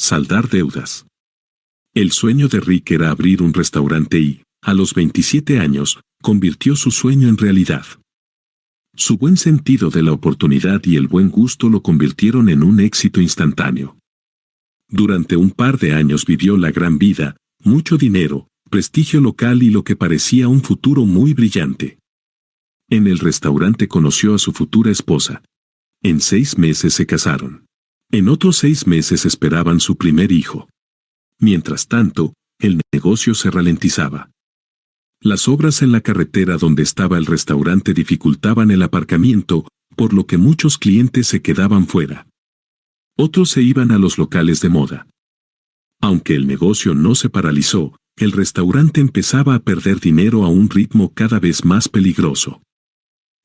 Saldar deudas. El sueño de Rick era abrir un restaurante y, a los 27 años, convirtió su sueño en realidad. Su buen sentido de la oportunidad y el buen gusto lo convirtieron en un éxito instantáneo. Durante un par de años vivió la gran vida, mucho dinero, prestigio local y lo que parecía un futuro muy brillante. En el restaurante conoció a su futura esposa. En 6 meses se casaron. En otros 6 meses esperaban su primer hijo. Mientras tanto, el negocio se ralentizaba. Las obras en la carretera donde estaba el restaurante dificultaban el aparcamiento, por lo que muchos clientes se quedaban fuera. Otros se iban a los locales de moda. Aunque el negocio no se paralizó, el restaurante empezaba a perder dinero a un ritmo cada vez más peligroso.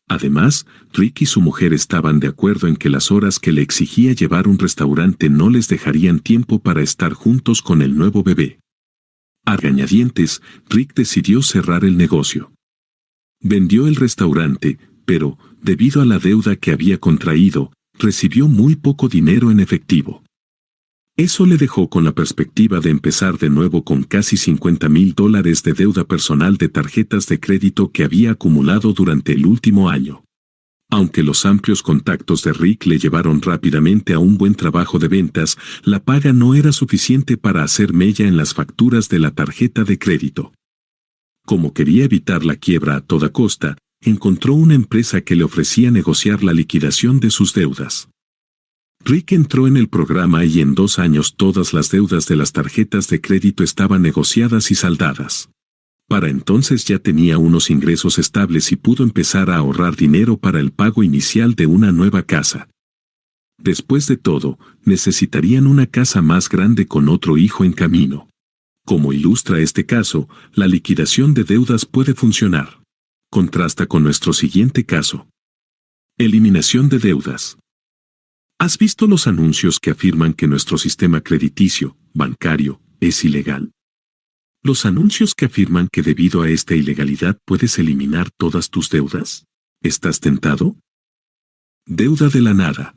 Además, Rick y su mujer estaban de acuerdo en que las horas que le exigía llevar un restaurante no les dejarían tiempo para estar juntos con el nuevo bebé. A regañadientes, Rick decidió cerrar el negocio. Vendió el restaurante, pero, debido a la deuda que había contraído, recibió muy poco dinero en efectivo. Eso le dejó con la perspectiva de empezar de nuevo con casi $50,000 de deuda personal de tarjetas de crédito que había acumulado durante el último año. Aunque los amplios contactos de Rick le llevaron rápidamente a un buen trabajo de ventas, la paga no era suficiente para hacer mella en las facturas de la tarjeta de crédito. Como quería evitar la quiebra a toda costa, encontró una empresa que le ofrecía negociar la liquidación de sus deudas. Rick entró en el programa y en 2 años todas las deudas de las tarjetas de crédito estaban negociadas y saldadas. Para entonces ya tenía unos ingresos estables y pudo empezar a ahorrar dinero para el pago inicial de una nueva casa. Después de todo, necesitarían una casa más grande con otro hijo en camino. Como ilustra este caso, la liquidación de deudas puede funcionar. Contrasta con nuestro siguiente caso. Eliminación de deudas. ¿Has visto los anuncios que afirman que nuestro sistema crediticio, bancario, es ilegal? Los anuncios que afirman que debido a esta ilegalidad puedes eliminar todas tus deudas. ¿Estás tentado? Deuda de la nada.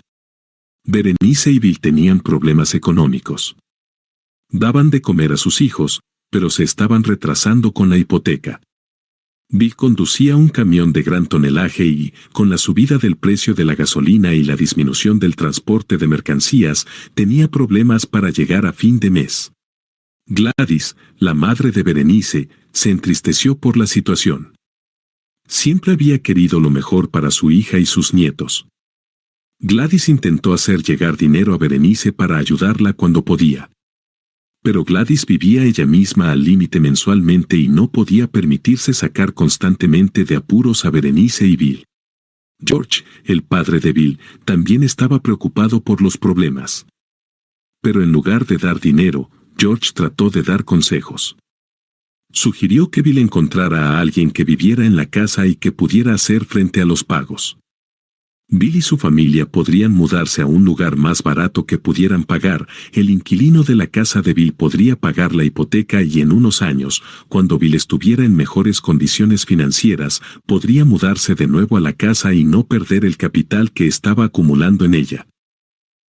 Berenice y Bill tenían problemas económicos. Daban de comer a sus hijos, pero se estaban retrasando con la hipoteca. Bill conducía un camión de gran tonelaje y, con la subida del precio de la gasolina y la disminución del transporte de mercancías, tenía problemas para llegar a fin de mes. Gladys, la madre de Berenice, se entristeció por la situación. Siempre había querido lo mejor para su hija y sus nietos. Gladys intentó hacer llegar dinero a Berenice para ayudarla cuando podía. Pero Gladys vivía ella misma al límite mensualmente y no podía permitirse sacar constantemente de apuros a Berenice y Bill. George, el padre de Bill, también estaba preocupado por los problemas. Pero en lugar de dar dinero, George trató de dar consejos. Sugirió que Bill encontrara a alguien que viviera en la casa y que pudiera hacer frente a los pagos. Bill y su familia podrían mudarse a un lugar más barato que pudieran pagar, el inquilino de la casa de Bill podría pagar la hipoteca y en unos años, cuando Bill estuviera en mejores condiciones financieras, podría mudarse de nuevo a la casa y no perder el capital que estaba acumulando en ella.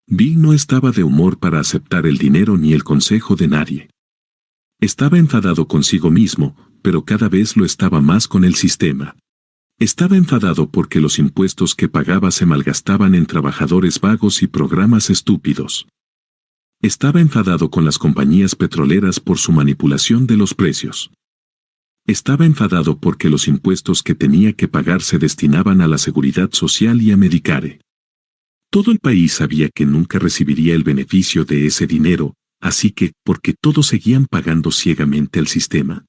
Bill no estaba de humor para aceptar el dinero ni el consejo de nadie. Estaba enfadado consigo mismo, pero cada vez lo estaba más con el sistema. Estaba enfadado porque los impuestos que pagaba se malgastaban en trabajadores vagos y programas estúpidos. Estaba enfadado con las compañías petroleras por su manipulación de los precios. Estaba enfadado porque los impuestos que tenía que pagar se destinaban a la seguridad social y a Medicare. Todo el país sabía que nunca recibiría el beneficio de ese dinero, así que, ¿por qué todos seguían pagando ciegamente al sistema?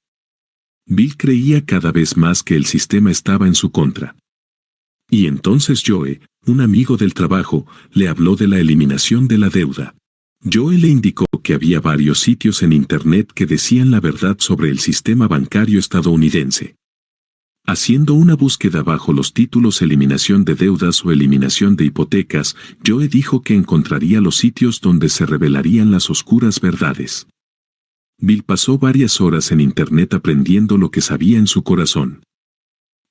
Bill creía cada vez más que el sistema estaba en su contra. Y entonces Joe, un amigo del trabajo, le habló de la eliminación de la deuda. Joe le indicó que había varios sitios en Internet que decían la verdad sobre el sistema bancario estadounidense. Haciendo una búsqueda bajo los títulos Eliminación de deudas o Eliminación de hipotecas, Joe dijo que encontraría los sitios donde se revelarían las oscuras verdades. Bill pasó varias horas en Internet aprendiendo lo que sabía en su corazón.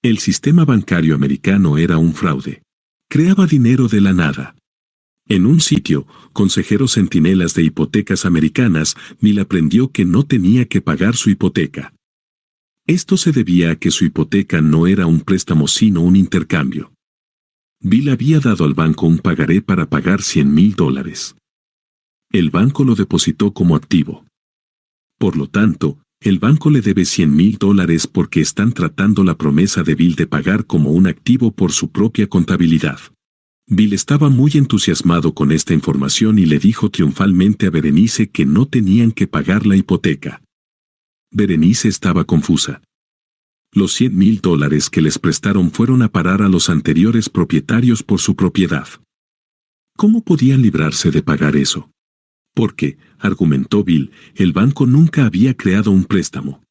El sistema bancario americano era un fraude. Creaba dinero de la nada. En un sitio, Consejeros Centinelas de Hipotecas Americanas, Bill aprendió que no tenía que pagar su hipoteca. Esto se debía a que su hipoteca no era un préstamo sino un intercambio. Bill había dado al banco un pagaré para pagar $100,000. El banco lo depositó como activo. Por lo tanto, el banco le debe $100,000 porque están tratando la promesa de Bill de pagar como un activo por su propia contabilidad. Bill estaba muy entusiasmado con esta información y le dijo triunfalmente a Berenice que no tenían que pagar la hipoteca. Berenice estaba confusa. Los $100,000 que les prestaron fueron a parar a los anteriores propietarios por su propiedad. ¿Cómo podían librarse de pagar eso? Porque, argumentó Bill, el banco nunca había creado un préstamo.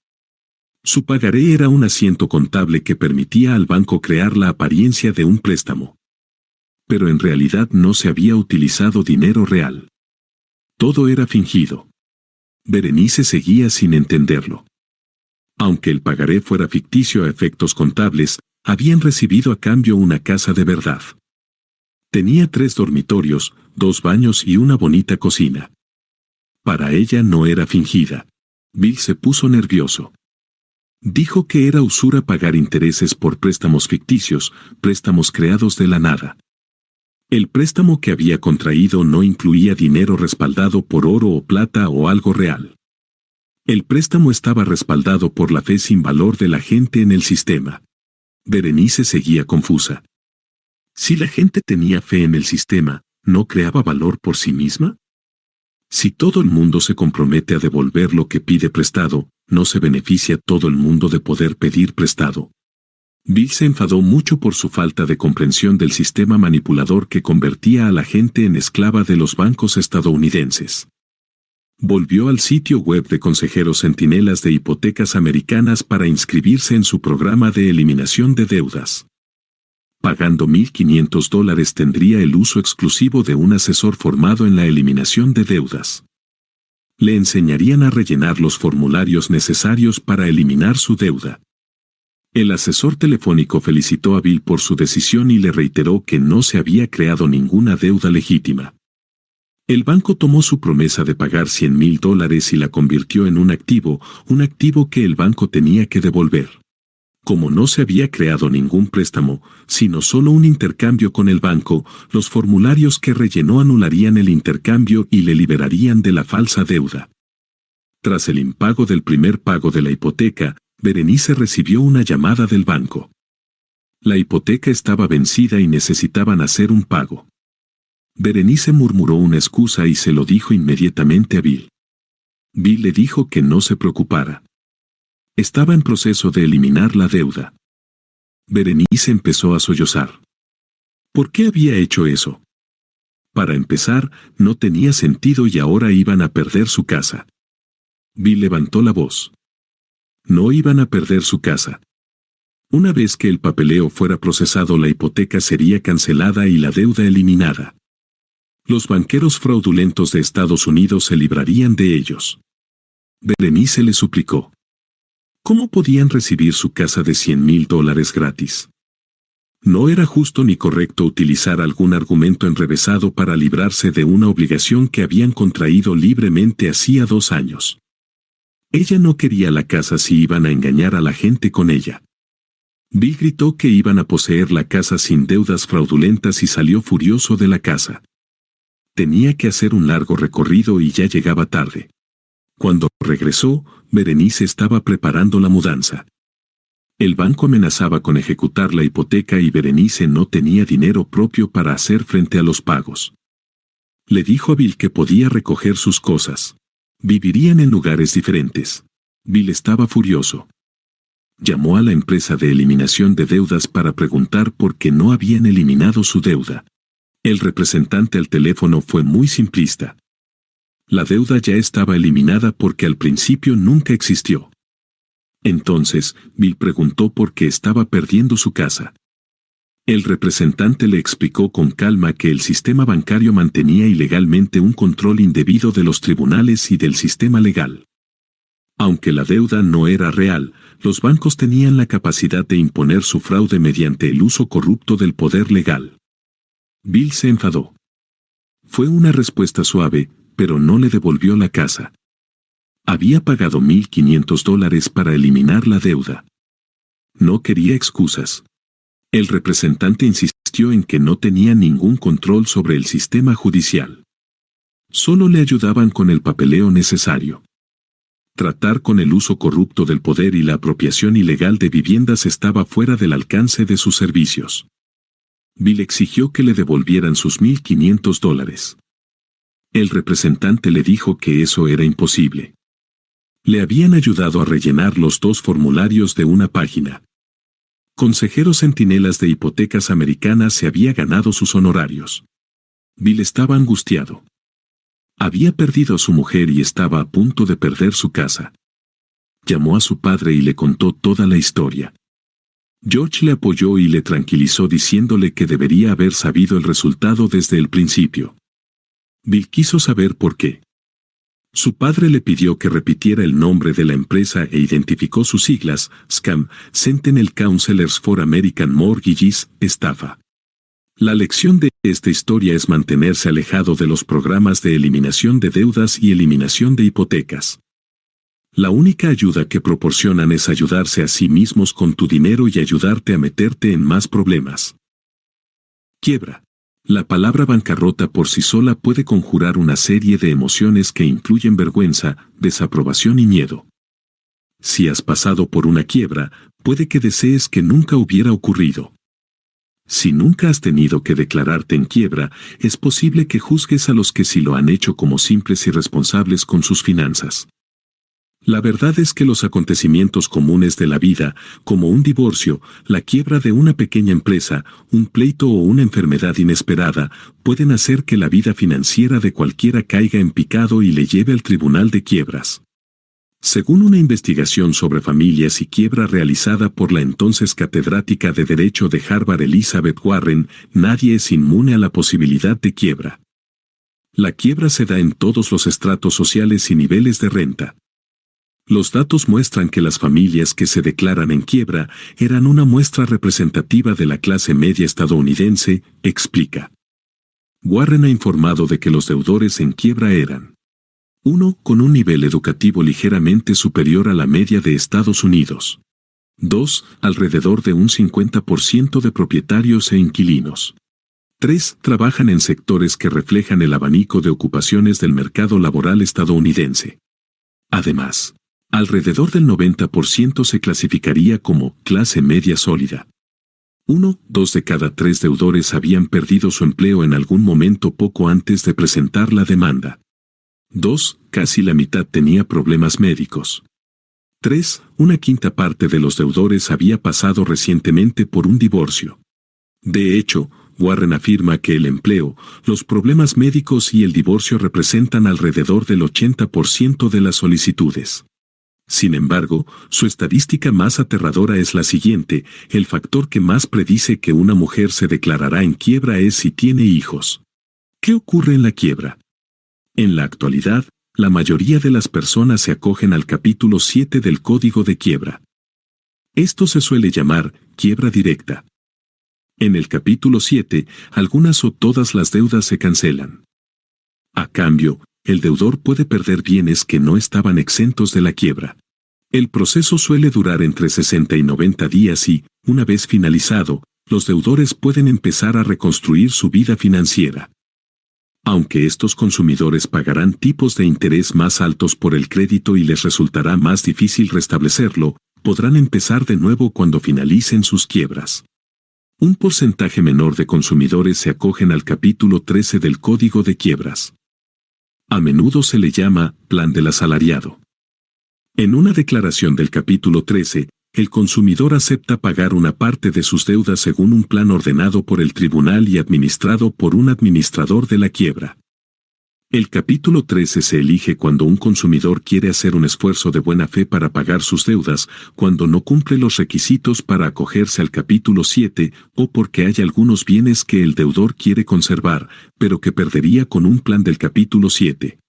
Su pagaré era un asiento contable que permitía al banco crear la apariencia de un préstamo. Pero en realidad no se había utilizado dinero real. Todo era fingido. Berenice seguía sin entenderlo. Aunque el pagaré fuera ficticio a efectos contables, habían recibido a cambio una casa de verdad. Tenía 3 dormitorios, 2 baños y una bonita cocina. Para ella no era fingida. Bill se puso nervioso. Dijo que era usura pagar intereses por préstamos ficticios, préstamos creados de la nada. El préstamo que había contraído no incluía dinero respaldado por oro o plata o algo real. El préstamo estaba respaldado por la fe sin valor de la gente en el sistema. Berenice seguía confusa. Si la gente tenía fe en el sistema, ¿no creaba valor por sí misma? Si todo el mundo se compromete a devolver lo que pide prestado, ¿no se beneficia todo el mundo de poder pedir prestado? Bill se enfadó mucho por su falta de comprensión del sistema manipulador que convertía a la gente en esclava de los bancos estadounidenses. Volvió al sitio web de Consejeros Centinelas de Hipotecas Americanas para inscribirse en su programa de eliminación de deudas. Pagando $1,500 tendría el uso exclusivo de un asesor formado en la eliminación de deudas. Le enseñarían a rellenar los formularios necesarios para eliminar su deuda. El asesor telefónico felicitó a Bill por su decisión y le reiteró que no se había creado ninguna deuda legítima. El banco tomó su promesa de pagar $100,000 y la convirtió en un activo que el banco tenía que devolver. Como no se había creado ningún préstamo, sino solo un intercambio con el banco, los formularios que rellenó anularían el intercambio y le liberarían de la falsa deuda. Tras el impago del primer pago de la hipoteca, Berenice recibió una llamada del banco. La hipoteca estaba vencida y necesitaban hacer un pago. Berenice murmuró una excusa y se lo dijo inmediatamente a Bill. Bill le dijo que no se preocupara. Estaba en proceso de eliminar la deuda. Berenice empezó a sollozar. ¿Por qué había hecho eso? Para empezar, no tenía sentido y ahora iban a perder su casa. Bill levantó la voz. No iban a perder su casa. Una vez que el papeleo fuera procesado, la hipoteca sería cancelada y la deuda eliminada. Los banqueros fraudulentos de Estados Unidos se librarían de ellos. Berenice le suplicó. ¿Cómo podían recibir su casa de $100,000 gratis? No era justo ni correcto utilizar algún argumento enrevesado para librarse de una obligación que habían contraído libremente hacía 2 años. Ella no quería la casa si iban a engañar a la gente con ella. Bill gritó que iban a poseer la casa sin deudas fraudulentas y salió furioso de la casa. Tenía que hacer un largo recorrido y ya llegaba tarde. Cuando regresó, Berenice estaba preparando la mudanza. El banco amenazaba con ejecutar la hipoteca y Berenice no tenía dinero propio para hacer frente a los pagos. Le dijo a Bill que podía recoger sus cosas. Vivirían en lugares diferentes. Bill estaba furioso. Llamó a la empresa de eliminación de deudas para preguntar por qué no habían eliminado su deuda. El representante al teléfono fue muy simplista. La deuda ya estaba eliminada porque al principio nunca existió. Entonces, Bill preguntó por qué estaba perdiendo su casa. El representante le explicó con calma que el sistema bancario mantenía ilegalmente un control indebido de los tribunales y del sistema legal. Aunque la deuda no era real, los bancos tenían la capacidad de imponer su fraude mediante el uso corrupto del poder legal. Bill se enfadó. Fue una respuesta suave, pero no le devolvió la casa. Había pagado $1,500 para eliminar la deuda. No quería excusas. El representante insistió en que no tenía ningún control sobre el sistema judicial. Solo le ayudaban con el papeleo necesario. Tratar con el uso corrupto del poder y la apropiación ilegal de viviendas estaba fuera del alcance de sus servicios. Bill exigió que le devolvieran sus $1,500. El representante le dijo que eso era imposible. Le habían ayudado a rellenar los 2 formularios de una página. Consejero Centinelas de Hipotecas Americanas se había ganado sus honorarios. Bill estaba angustiado. Había perdido a su mujer y estaba a punto de perder su casa. Llamó a su padre y le contó toda la historia. George le apoyó y le tranquilizó diciéndole que debería haber sabido el resultado desde el principio. Bill quiso saber por qué. Su padre le pidió que repitiera el nombre de la empresa e identificó sus siglas, SCAM, Sentinel Counselors for American Mortgages, estafa. La lección de esta historia es mantenerse alejado de los programas de eliminación de deudas y eliminación de hipotecas. La única ayuda que proporcionan es ayudarse a sí mismos con tu dinero y ayudarte a meterte en más problemas. Quiebra. La palabra bancarrota por sí sola puede conjurar una serie de emociones que incluyen vergüenza, desaprobación y miedo. Si has pasado por una quiebra, puede que desees que nunca hubiera ocurrido. Si nunca has tenido que declararte en quiebra, es posible que juzgues a los que sí lo han hecho como simples irresponsables con sus finanzas. La verdad es que los acontecimientos comunes de la vida, como un divorcio, la quiebra de una pequeña empresa, un pleito o una enfermedad inesperada, pueden hacer que la vida financiera de cualquiera caiga en picado y le lleve al tribunal de quiebras. Según una investigación sobre familias y quiebra realizada por la entonces catedrática de Derecho de Harvard Elizabeth Warren, nadie es inmune a la posibilidad de quiebra. La quiebra se da en todos los estratos sociales y niveles de renta. Los datos muestran que las familias que se declaran en quiebra eran una muestra representativa de la clase media estadounidense, explica. Warren ha informado de que los deudores en quiebra eran 1. Con un nivel educativo ligeramente superior a la media de Estados Unidos. 2. Alrededor de un 50% de propietarios e inquilinos. 3. Trabajan en sectores que reflejan el abanico de ocupaciones del mercado laboral estadounidense. Además, alrededor del 90% se clasificaría como clase media sólida. 2 de cada 3 deudores habían perdido su empleo en algún momento poco antes de presentar la demanda. 2. Casi la mitad tenía problemas médicos. 3. Una quinta parte de los deudores había pasado recientemente por un divorcio. De hecho, Warren afirma que el empleo, los problemas médicos y el divorcio representan alrededor del 80% de las solicitudes. Sin embargo, su estadística más aterradora es la siguiente: el factor que más predice que una mujer se declarará en quiebra es si tiene hijos. ¿Qué ocurre en la quiebra? En la actualidad, la mayoría de las personas se acogen al capítulo 7 del Código de Quiebra. Esto se suele llamar quiebra directa. En el capítulo 7, algunas o todas las deudas se cancelan. A cambio, el deudor puede perder bienes que no estaban exentos de la quiebra. El proceso suele durar entre 60 y 90 días y, una vez finalizado, los deudores pueden empezar a reconstruir su vida financiera. Aunque estos consumidores pagarán tipos de interés más altos por el crédito y les resultará más difícil restablecerlo, podrán empezar de nuevo cuando finalicen sus quiebras. Un porcentaje menor de consumidores se acogen al capítulo 13 del Código de Quiebras. A menudo se le llama plan del asalariado. En una declaración del capítulo 13, el consumidor acepta pagar una parte de sus deudas según un plan ordenado por el tribunal y administrado por un administrador de la quiebra. El capítulo 13 se elige cuando un consumidor quiere hacer un esfuerzo de buena fe para pagar sus deudas, cuando no cumple los requisitos para acogerse al capítulo 7, o porque hay algunos bienes que el deudor quiere conservar, pero que perdería con un plan del capítulo 7.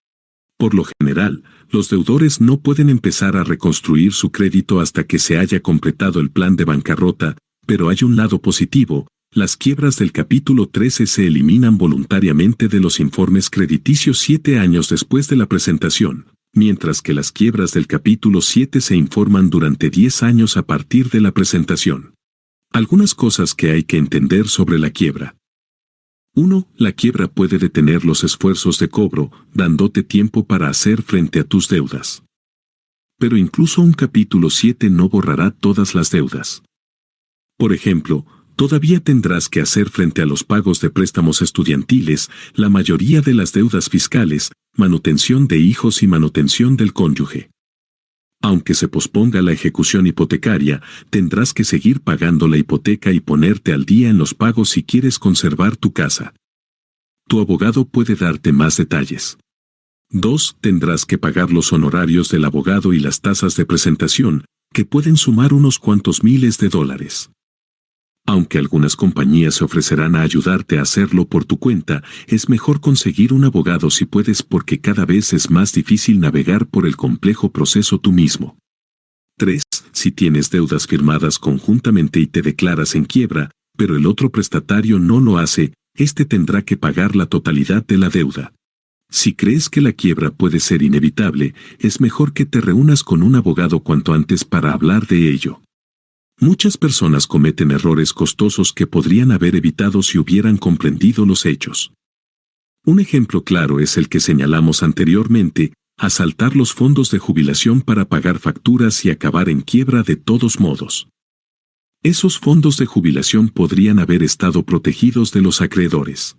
Por lo general, los deudores no pueden empezar a reconstruir su crédito hasta que se haya completado el plan de bancarrota, pero hay un lado positivo: Las quiebras del capítulo 13 se eliminan voluntariamente de los informes crediticios 7 años después de la presentación, mientras que las quiebras del capítulo 7 se informan durante 10 años a partir de la presentación. Algunas cosas que hay que entender sobre la quiebra. 1. La quiebra puede detener los esfuerzos de cobro, dándote tiempo para hacer frente a tus deudas. Pero incluso un capítulo 7 no borrará todas las deudas. Por ejemplo, todavía tendrás que hacer frente a los pagos de préstamos estudiantiles, la mayoría de las deudas fiscales, manutención de hijos y manutención del cónyuge. Aunque se posponga la ejecución hipotecaria, tendrás que seguir pagando la hipoteca y ponerte al día en los pagos si quieres conservar tu casa. Tu abogado puede darte más detalles. 2. Tendrás que pagar los honorarios del abogado y las tasas de presentación, que pueden sumar unos cuantos miles de dólares. Aunque algunas compañías se ofrecerán a ayudarte a hacerlo por tu cuenta, es mejor conseguir un abogado si puedes porque cada vez es más difícil navegar por el complejo proceso tú mismo. 3. Si tienes deudas firmadas conjuntamente y te declaras en quiebra, pero el otro prestatario no lo hace, este tendrá que pagar la totalidad de la deuda. Si crees que la quiebra puede ser inevitable, es mejor que te reúnas con un abogado cuanto antes para hablar de ello. Muchas personas cometen errores costosos que podrían haber evitado si hubieran comprendido los hechos. Un ejemplo claro es el que señalamos anteriormente, asaltar los fondos de jubilación para pagar facturas y acabar en quiebra de todos modos. Esos fondos de jubilación podrían haber estado protegidos de los acreedores.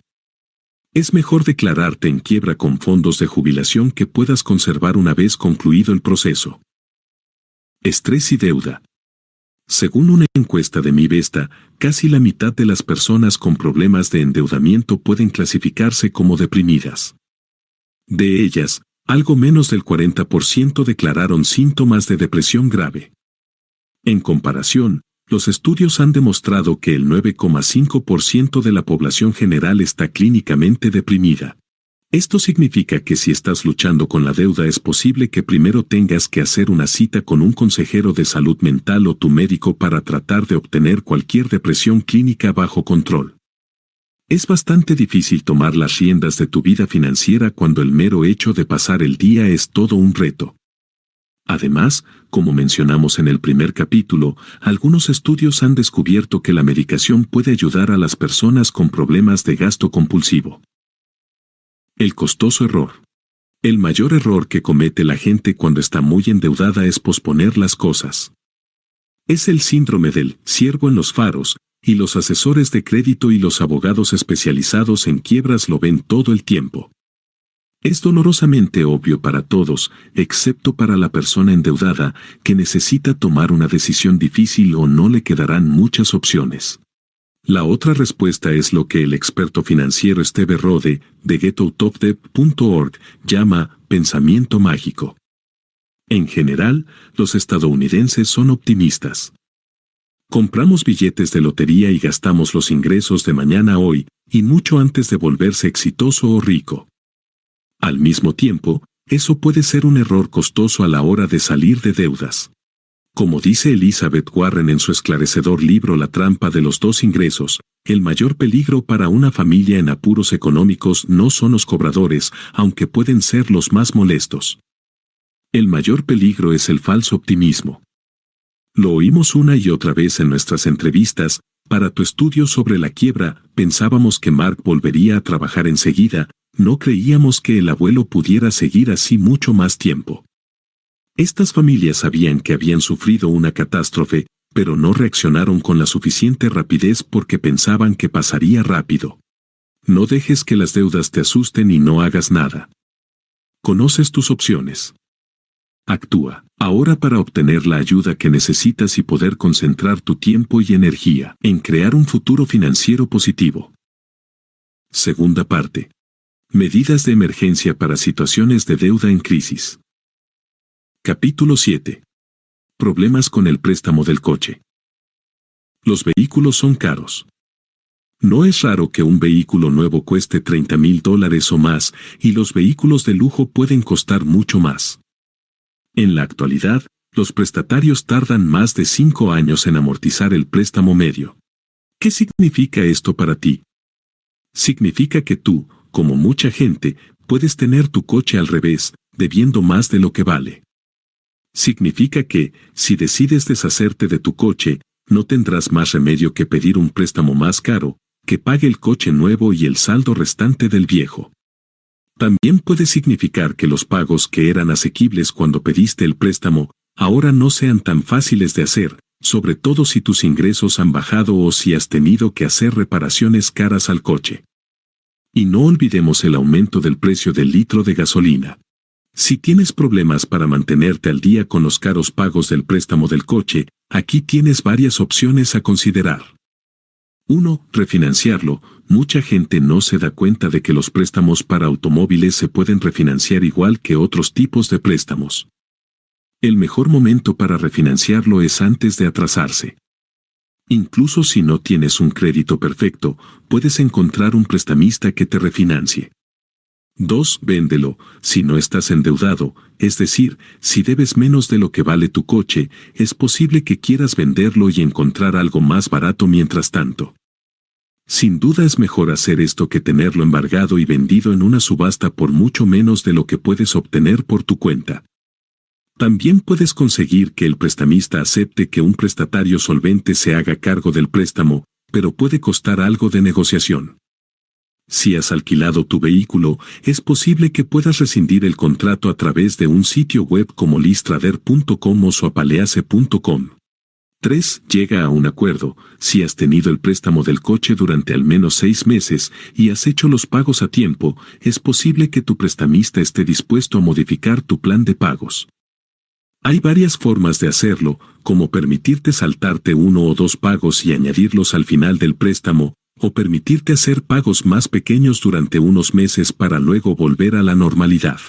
Es mejor declararte en quiebra con fondos de jubilación que puedas conservar una vez concluido el proceso. Estrés y deuda. Según una encuesta de Mivesta, casi la mitad de las personas con problemas de endeudamiento pueden clasificarse como deprimidas. De ellas, algo menos del 40% declararon síntomas de depresión grave. En comparación, los estudios han demostrado que el 9,5% de la población general está clínicamente deprimida. Esto significa que si estás luchando con la deuda es posible que primero tengas que hacer una cita con un consejero de salud mental o tu médico para tratar de obtener cualquier depresión clínica bajo control. Es bastante difícil tomar las riendas de tu vida financiera cuando el mero hecho de pasar el día es todo un reto. Además, como mencionamos en el primer capítulo, algunos estudios han descubierto que la medicación puede ayudar a las personas con problemas de gasto compulsivo. El costoso error. El mayor error que comete la gente cuando está muy endeudada es posponer las cosas. Es el síndrome del ciervo en los faros, y los asesores de crédito y los abogados especializados en quiebras lo ven todo el tiempo. Es dolorosamente obvio para todos, excepto para la persona endeudada, que necesita tomar una decisión difícil o no le quedarán muchas opciones. La otra respuesta es lo que el experto financiero Steve Rode, de getoutofdebt.org, llama pensamiento mágico. En general, los estadounidenses son optimistas. Compramos billetes de lotería y gastamos los ingresos de mañana a hoy, y mucho antes de volverse exitoso o rico. Al mismo tiempo, eso puede ser un error costoso a la hora de salir de deudas. Como dice Elizabeth Warren en su esclarecedor libro La trampa de los dos ingresos, el mayor peligro para una familia en apuros económicos no son los cobradores, aunque pueden ser los más molestos. El mayor peligro es el falso optimismo. Lo oímos una y otra vez en nuestras entrevistas. Para tu estudio sobre la quiebra, pensábamos que Mark volvería a trabajar enseguida, no creíamos que el abuelo pudiera seguir así mucho más tiempo. Estas familias sabían que habían sufrido una catástrofe, pero no reaccionaron con la suficiente rapidez porque pensaban que pasaría rápido. No dejes que las deudas te asusten y no hagas nada. Conoces tus opciones. Actúa ahora para obtener la ayuda que necesitas y poder concentrar tu tiempo y energía en crear un futuro financiero positivo. Segunda parte. Medidas de emergencia para situaciones de deuda en crisis. Capítulo 7. Problemas con el préstamo del coche. Los vehículos son caros. No es raro que un vehículo nuevo cueste $30,000 o más, y los vehículos de lujo pueden costar mucho más. En la actualidad, los prestatarios tardan más de 5 años en amortizar el préstamo medio. ¿Qué significa esto para ti? Significa que tú, como mucha gente, puedes tener tu coche al revés, debiendo más de lo que vale. Significa que, si decides deshacerte de tu coche, no tendrás más remedio que pedir un préstamo más caro, que pague el coche nuevo y el saldo restante del viejo. También puede significar que los pagos que eran asequibles cuando pediste el préstamo, ahora no sean tan fáciles de hacer, sobre todo si tus ingresos han bajado o si has tenido que hacer reparaciones caras al coche. Y no olvidemos el aumento del precio del litro de gasolina. Si tienes problemas para mantenerte al día con los caros pagos del préstamo del coche, aquí tienes varias opciones a considerar. 1. Refinanciarlo. Mucha gente no se da cuenta de que los préstamos para automóviles se pueden refinanciar igual que otros tipos de préstamos. El mejor momento para refinanciarlo es antes de atrasarse. Incluso si no tienes un crédito perfecto, puedes encontrar un prestamista que te refinancie. 2. Véndelo. Si no estás endeudado, es decir, si debes menos de lo que vale tu coche, es posible que quieras venderlo y encontrar algo más barato mientras tanto. Sin duda es mejor hacer esto que tenerlo embargado y vendido en una subasta por mucho menos de lo que puedes obtener por tu cuenta. También puedes conseguir que el prestamista acepte que un prestatario solvente se haga cargo del préstamo, pero puede costar algo de negociación. Si has alquilado tu vehículo, es posible que puedas rescindir el contrato a través de un sitio web como listrader.com o swapalease.com. 3. Llega a un acuerdo. Si has tenido el préstamo del coche durante al menos 6 meses y has hecho los pagos a tiempo, es posible que tu prestamista esté dispuesto a modificar tu plan de pagos. Hay varias formas de hacerlo, como permitirte saltarte 1 o 2 pagos y añadirlos al final del préstamo, o permitirte hacer pagos más pequeños durante unos meses para luego volver a la normalidad.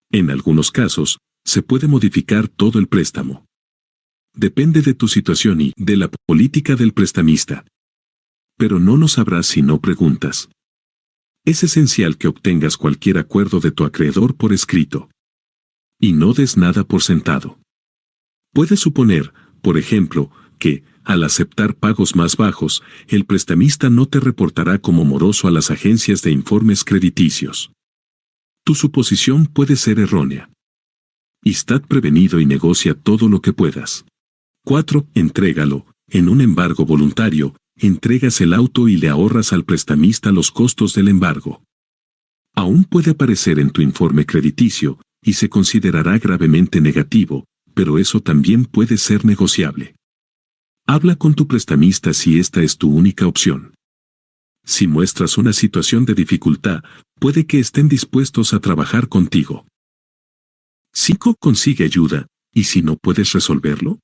En algunos casos, se puede modificar todo el préstamo. Depende de tu situación y de la política del prestamista. Pero no lo sabrás si no preguntas. Es esencial que obtengas cualquier acuerdo de tu acreedor por escrito. Y no des nada por sentado. Puedes suponer, por ejemplo, que, al aceptar pagos más bajos, el prestamista no te reportará como moroso a las agencias de informes crediticios. Tu suposición puede ser errónea. Estad prevenido y negocia todo lo que puedas. 4. Entrégalo. En un embargo voluntario, entregas el auto y le ahorras al prestamista los costos del embargo. Aún puede aparecer en tu informe crediticio, y se considerará gravemente negativo, pero eso también puede ser negociable. Habla con tu prestamista si esta es tu única opción. Si muestras una situación de dificultad, puede que estén dispuestos a trabajar contigo. 5. Consigue ayuda, ¿y si no puedes resolverlo?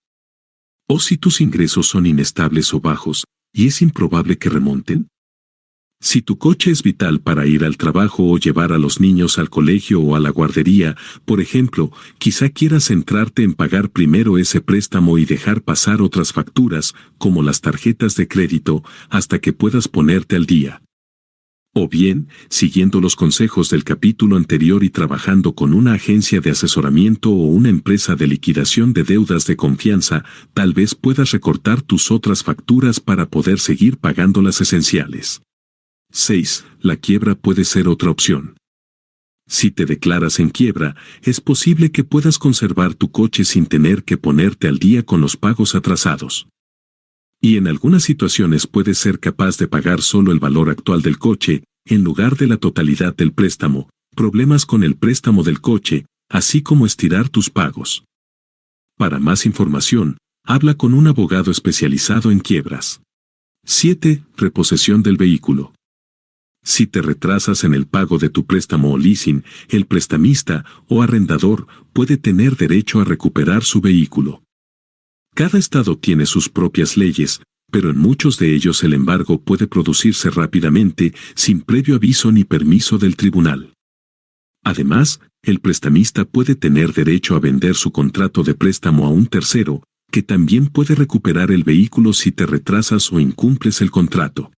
¿O si tus ingresos son inestables o bajos, y es improbable que remonten? Si tu coche es vital para ir al trabajo o llevar a los niños al colegio o a la guardería, por ejemplo, quizá quieras centrarte en pagar primero ese préstamo y dejar pasar otras facturas, como las tarjetas de crédito, hasta que puedas ponerte al día. O bien, siguiendo los consejos del capítulo anterior y trabajando con una agencia de asesoramiento o una empresa de liquidación de deudas de confianza, tal vez puedas recortar tus otras facturas para poder seguir pagando las esenciales. 6. La quiebra puede ser otra opción. Si te declaras en quiebra, es posible que puedas conservar tu coche sin tener que ponerte al día con los pagos atrasados. Y en algunas situaciones puedes ser capaz de pagar solo el valor actual del coche, en lugar de la totalidad del préstamo, problemas con el préstamo del coche, así como estirar tus pagos. Para más información, habla con un abogado especializado en quiebras. 7. Reposesión del vehículo. Si te retrasas en el pago de tu préstamo o leasing, el prestamista o arrendador puede tener derecho a recuperar su vehículo. Cada estado tiene sus propias leyes, pero en muchos de ellos el embargo puede producirse rápidamente, sin previo aviso ni permiso del tribunal. Además, el prestamista puede tener derecho a vender su contrato de préstamo a un tercero, que también puede recuperar el vehículo si te retrasas o incumples el contrato.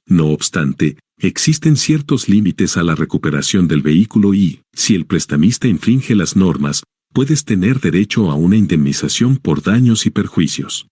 No obstante, existen ciertos límites a la recuperación del vehículo y, si el prestamista infringe las normas, puedes tener derecho a una indemnización por daños y perjuicios.